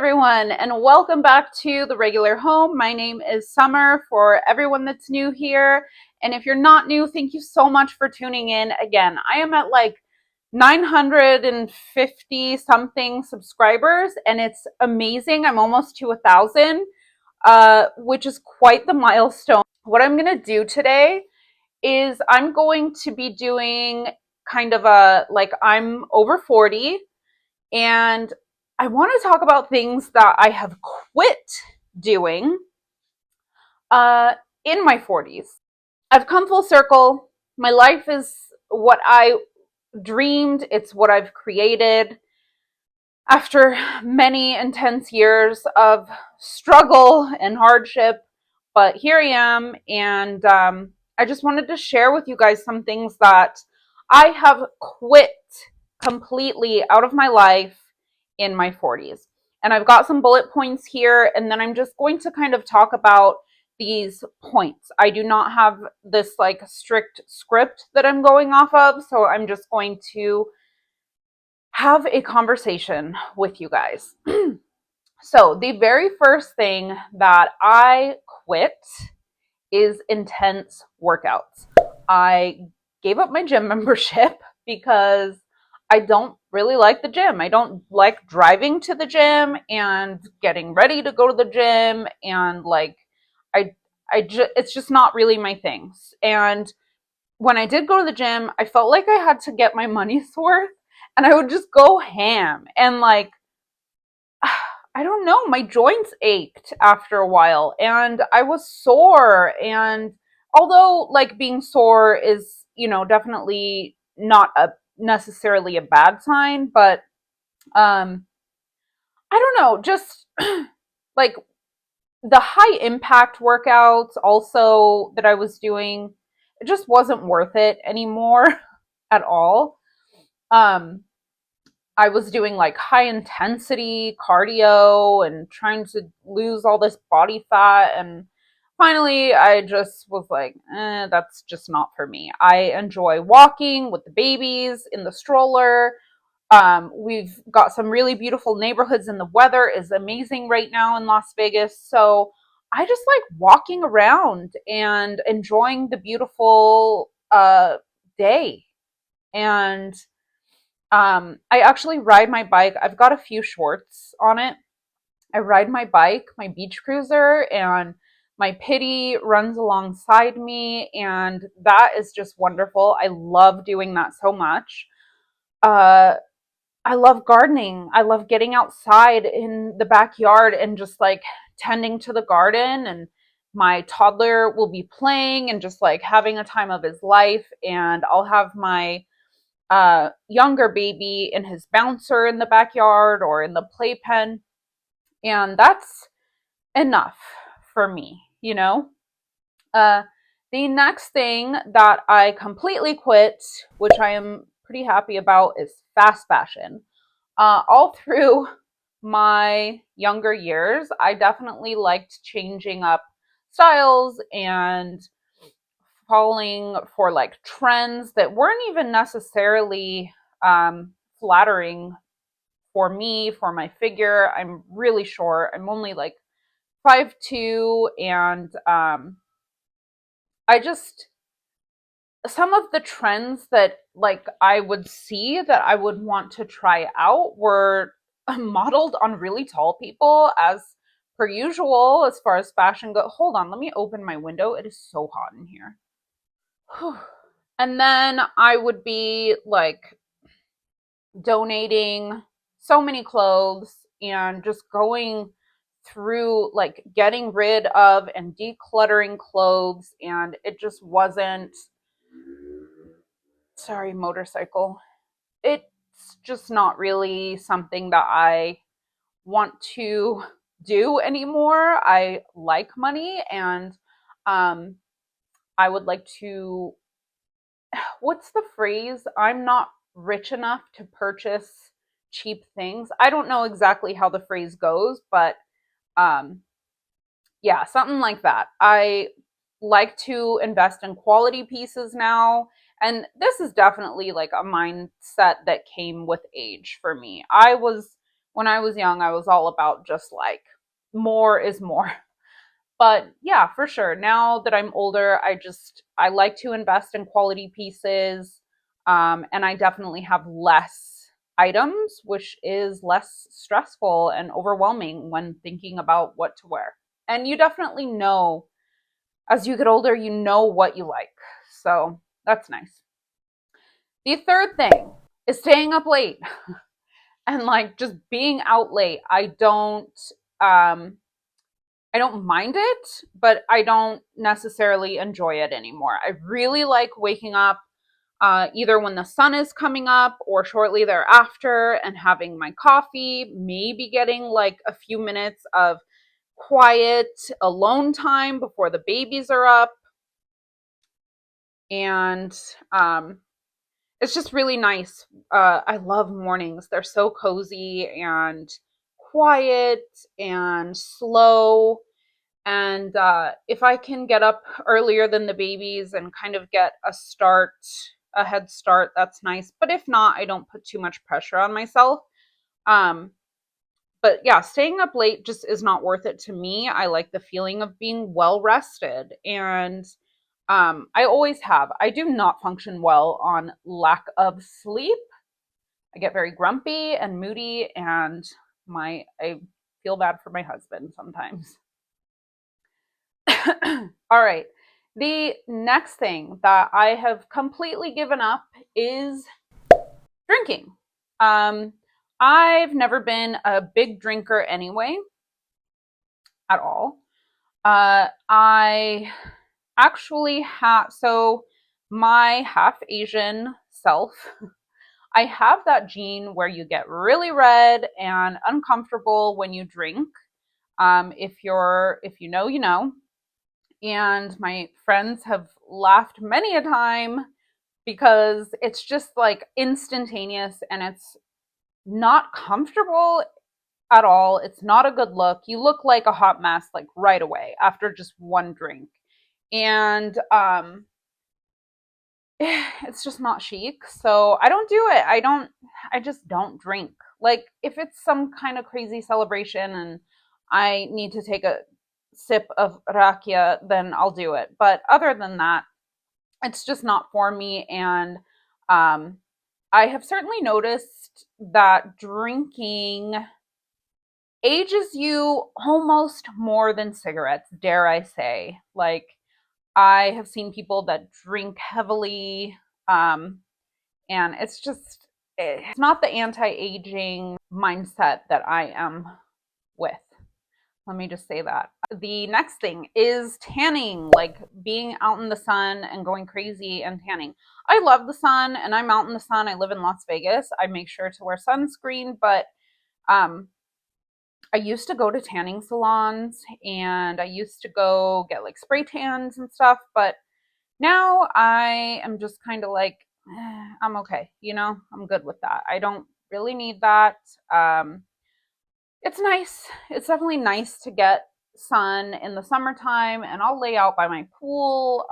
everyone, and welcome back to the regular home. My name is Summer for everyone that's new here. And if you're not new, thank you so much for tuning in. Again, I am at like 950 something subscribers, and it's amazing. I'm almost to 1,000, which is quite the milestone. What I'm going to do today is I'm going to be doing kind of I'm over 40 and I want to talk about things that I have quit doing in my 40s. I've come full circle. My life is what I dreamed, it's what I've created. After many intense years of struggle and hardship, but here I am, and I just wanted to share with you guys some things that I have quit completely out of my life in my 40s. And I've got some bullet points here, and then I'm just going to kind of talk about these points. I do not have this like strict script that I'm going off of, so I'm just going to have a conversation with you guys. So, the very first thing that I quit is intense workouts. I gave up my gym membership because I don't really like the gym. I don't like driving to the gym and getting ready to go to the gym, and it's just not really my things. And when I did go to the gym, I felt like I had to get my money's worth, and I would just go ham. And I don't know, my joints ached after a while, and I was sore. And although being sore is, definitely not necessarily a bad sign, but I don't know, just like the high impact workouts also that I was doing, it just wasn't worth it anymore at all. I was doing like high intensity cardio and trying to lose all this body fat. And finally, I just was like, that's just not for me. I enjoy walking with the babies in the stroller. We've got some really beautiful neighborhoods, and the weather is amazing right now in Las Vegas. So I just like walking around and enjoying the beautiful day. And I actually ride my bike. I've got a few shorts on it. I ride my bike, my beach cruiser, and my pitty runs alongside me, and that is just wonderful. I love doing that so much. I love gardening. I love getting outside in the backyard and just like tending to the garden, and my toddler will be playing and just like having a time of his life, and I'll have my younger baby in his bouncer in the backyard or in the playpen, and that's enough for me. Uh, the next thing that I completely quit, which I am pretty happy about, is fast fashion. All through my younger years, I definitely liked changing up styles and falling for like trends that weren't even necessarily flattering for me, for my figure. I'm really short. I'm only like 5'2", and I just, some of the trends that like I would see that I would want to try out were modeled on really tall people, as per usual as far as fashion go. Hold on, let me open my window. It is so hot in here. And then I would be like donating so many clothes and just going through like getting rid of and decluttering clothes, and it just wasn't, sorry, motorcycle, it's just not really something that I want to do anymore. I like money, and I would like to, what's the phrase? I'm not rich enough to purchase cheap things. I don't know exactly how the phrase goes, but um, yeah, something like that. I like to invest in quality pieces now. And this is definitely like a mindset that came with age for me. I was When I was young, I was all about just like more is more. But yeah, for sure. Now that I'm older, I like to invest in quality pieces. And I definitely have less items, which is less stressful and overwhelming when thinking about what to wear. And you definitely know as you get older, you know what you like. So that's nice. The third thing is staying up late and like just being out late. Um I don't mind it, but I don't necessarily enjoy it anymore. I really like waking up either when the sun is coming up or shortly thereafter and having my coffee, maybe getting like a few minutes of quiet alone time before the babies are up. And it's just really nice. I love mornings. They're so cozy and quiet and slow. And if I can get up earlier than the babies and kind of get a head start, that's nice. But if not, I don't put too much pressure on myself. Um, but yeah, staying up late just is not worth it to me. I like the feeling of being well rested. And I always have. I do not function well on lack of sleep. I get very grumpy and moody, and I feel bad for my husband sometimes. All right. The next thing that I have completely given up is drinking. Um, I've never been a big drinker anyway, at all. I actually have, so my half Asian self, I have that gene where you get really red and uncomfortable when you drink. If you know, you know. And my friends have laughed many a time because it's just like instantaneous and it's not comfortable at all. It's not a good look. You look like a hot mess like right away after just one drink. And it's just not chic. So I don't do it. I just don't drink. Like if it's some kind of crazy celebration and I need to take a sip of rakia, then I'll do it. But other than that, it's just not for me. And um, I have certainly noticed that drinking ages you almost more than cigarettes, dare I say. Like, I have seen people that drink heavily, um, and it's not the anti aging mindset that I am with. Let me just say that. The next thing is tanning, like being out in the sun and going crazy and tanning. I love the sun and I'm out in the sun. I live in Las Vegas. I make sure to wear sunscreen, but um, I used to go to tanning salons and I used to go get like spray tans and stuff, but now I am just kind of like, I'm okay, I'm good with that. I don't really need that. It's nice. It's definitely nice to get sun in the summertime, and I'll lay out by my pool,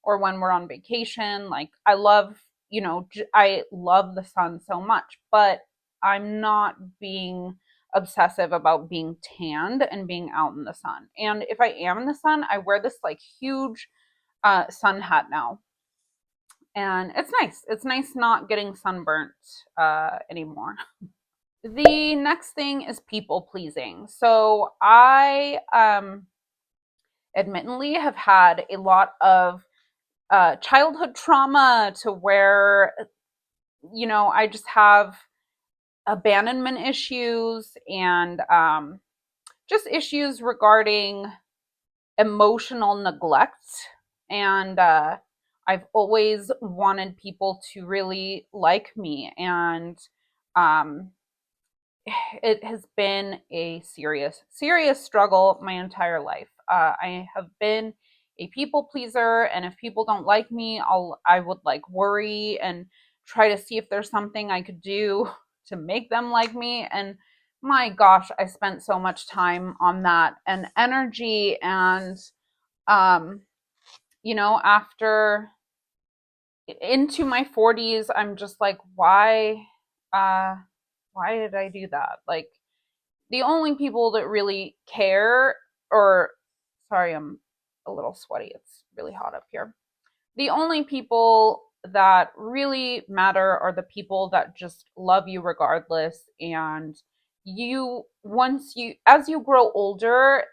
or when we're on vacation. Like I love the sun so much, but I'm not being obsessive about being tanned and being out in the sun. And if I am in the sun, I wear this like huge sun hat now, and it's nice. It's nice not getting sunburnt anymore. The next thing is people pleasing. So I admittedly have had a lot of childhood trauma to where, I just have abandonment issues and just issues regarding emotional neglect. And I've always wanted people to really like me. And um, it has been a serious, serious struggle my entire life. I have been a people pleaser, and if people don't like me, I would like worry and try to see if there's something I could do to make them like me. And my gosh, I spent so much time on that and energy. And um, after into my 40s, I'm just like, why? Uh, why did I do that? Like, the only people that really care, or sorry, I'm a little sweaty. It's really hot up here. The only people that really matter are the people that just love you regardless. And as you grow older,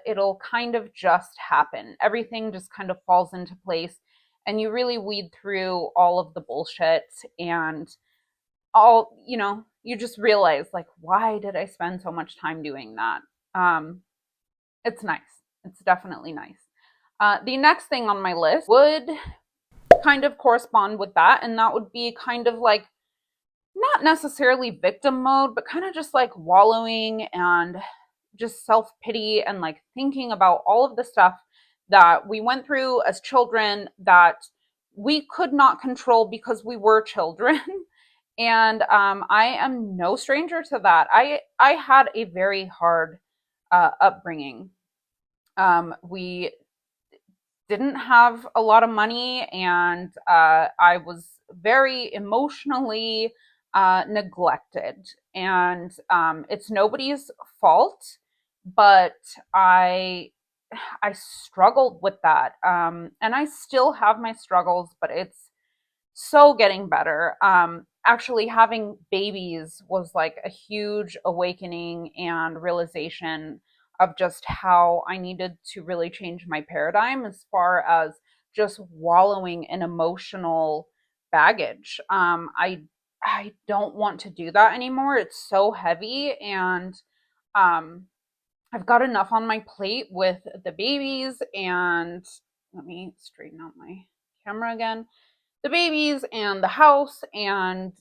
it'll kind of just happen. Everything just kind of falls into place, and you really weed through all of the bullshit, and you just realize, like, why did I spend so much time doing that? Um, it's nice. It's definitely nice. The next thing on my list would kind of correspond with that, and that would be kind of like not necessarily victim mode, but kind of just like wallowing and just self pity and like thinking about all of the stuff that we went through as children that we could not control because we were children. And I am no stranger to that. I had a very hard upbringing. We didn't have a lot of money, and I was very emotionally neglected. And it's nobody's fault, but I struggled with that, and I still have my struggles, but it's so getting better. Actually, having babies was like a huge awakening and realization of just how I needed to really change my paradigm as far as just wallowing in emotional baggage. I don't want to do that anymore. It's so heavy, and um, I've got enough on my plate with the babies. And let me straighten out my camera again. The babies and the house, and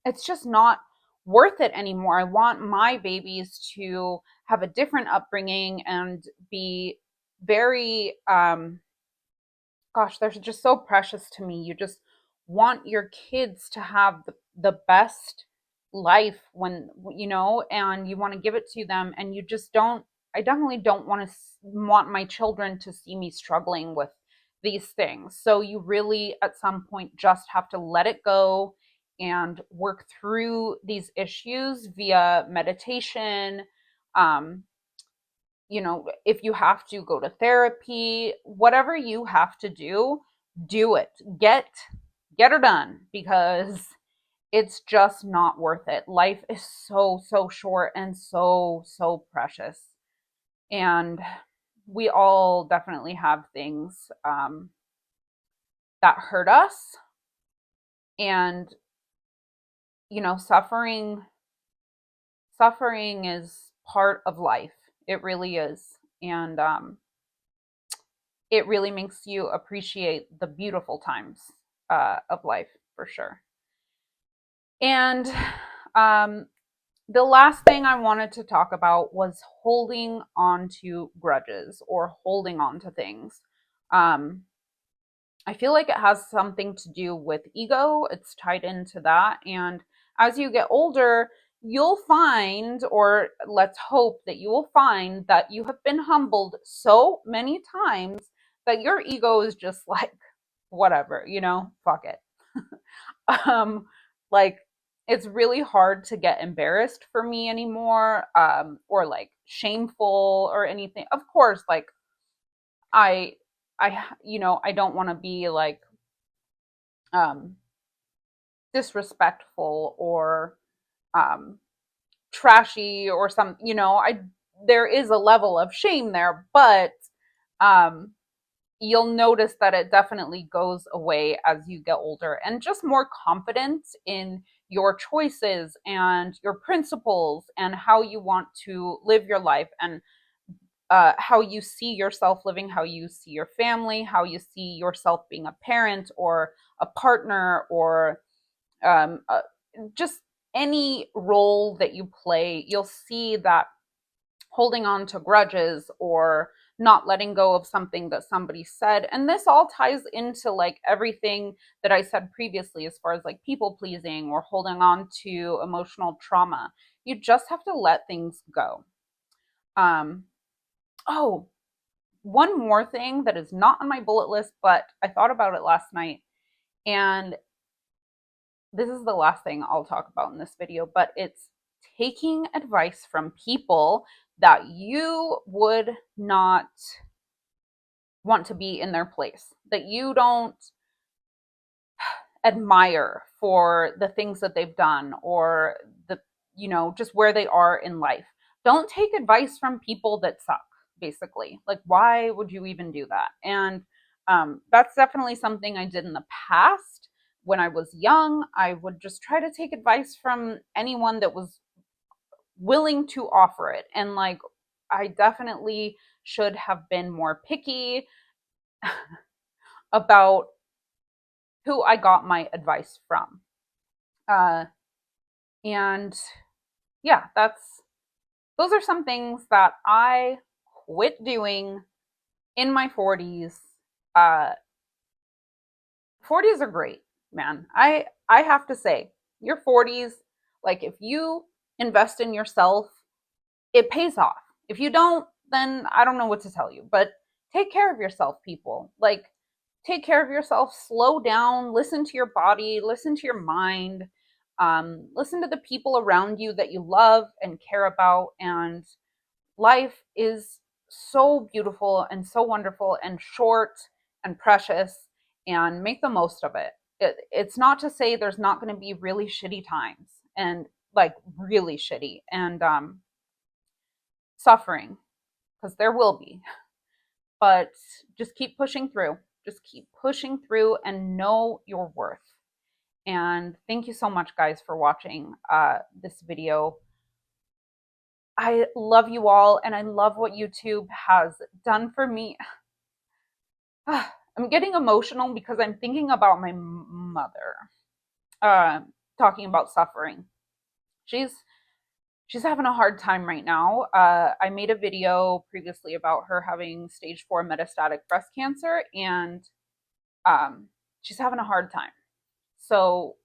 it's just not worth it anymore. I want my babies to have a different upbringing and be very gosh, they're just so precious to me. You just want your kids to have the best life when, and you want to give it to them, and you just don't, I definitely don't want my children to see me struggling with these things. So you really at some point just have to let it go and work through these issues via meditation. um, if you have to go to therapy, whatever you have to do it. Get her done, because it's just not worth it. Life is so short and so precious. And we all definitely have things that hurt us. And suffering is part of life. It really is. And it really makes you appreciate the beautiful times of life, for sure. And um, the last thing I wanted to talk about was holding on to grudges or holding on to things. Um, I feel like it has something to do with ego. It's tied into that. And as you get older, you'll find, or let's hope that you will find, that you have been humbled so many times that your ego is just like, whatever, fuck it. um, like, it's really hard to get embarrassed for me anymore, or like shameful or anything. Of course, like, I, I don't want to be like um, disrespectful or um, trashy or some. There is a level of shame there, but um, you'll notice that it definitely goes away as you get older, and just more confidence in your choices and your principles and how you want to live your life, and how you see yourself living, how you see your family, how you see yourself being a parent or a partner, or just any role that you play. You'll see that holding on to grudges or not letting go of something that somebody said. And this all ties into like everything that I said previously, as far as like people pleasing or holding on to emotional trauma. You just have to let things go. Um, oh, one more thing that is not on my bullet list, but I thought about it last night. And this is the last thing I'll talk about in this video, but it's taking advice from people that you would not want to be in their place, that you don't admire for the things that they've done or the, just where they are in life. Don't take advice from people that suck, basically. Like, why would you even do that? And that's definitely something I did in the past. When I was young, I would just try to take advice from anyone that was willing to offer it. And like, I definitely should have been more picky about who I got my advice from. Uh, and yeah, those are some things that I quit doing in my 40s. Uh, 40s are great, man. I have to say, your 40s, like if you invest in yourself, it pays off. If you don't, then I don't know what to tell you. But take care of yourself, people. Like, take care of yourself, slow down, listen to your body, listen to your mind, listen to the people around you that you love and care about. And life is so beautiful and so wonderful and short and precious, and make the most of it. It's not to say there's not going to be really shitty times and like really shitty and suffering, because there will be, but just keep pushing through. Just keep pushing through and know your worth. And thank you so much, guys, for watching this video. I love you all, and I love what YouTube has done for me. I'm getting emotional because I'm thinking about my mother, uh, talking about suffering. She's she's having a hard time right now. I made a video previously about her having stage 4 metastatic breast cancer, and she's having a hard time. So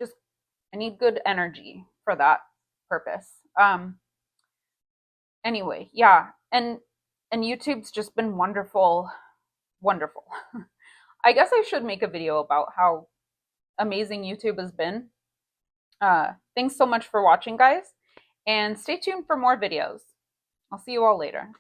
just, I need good energy for that purpose. Anyway, yeah, and YouTube's just been wonderful, wonderful. I guess I should make a video about how amazing YouTube has been. Thanks so much for watching, guys, and stay tuned for more videos. I'll see you all later.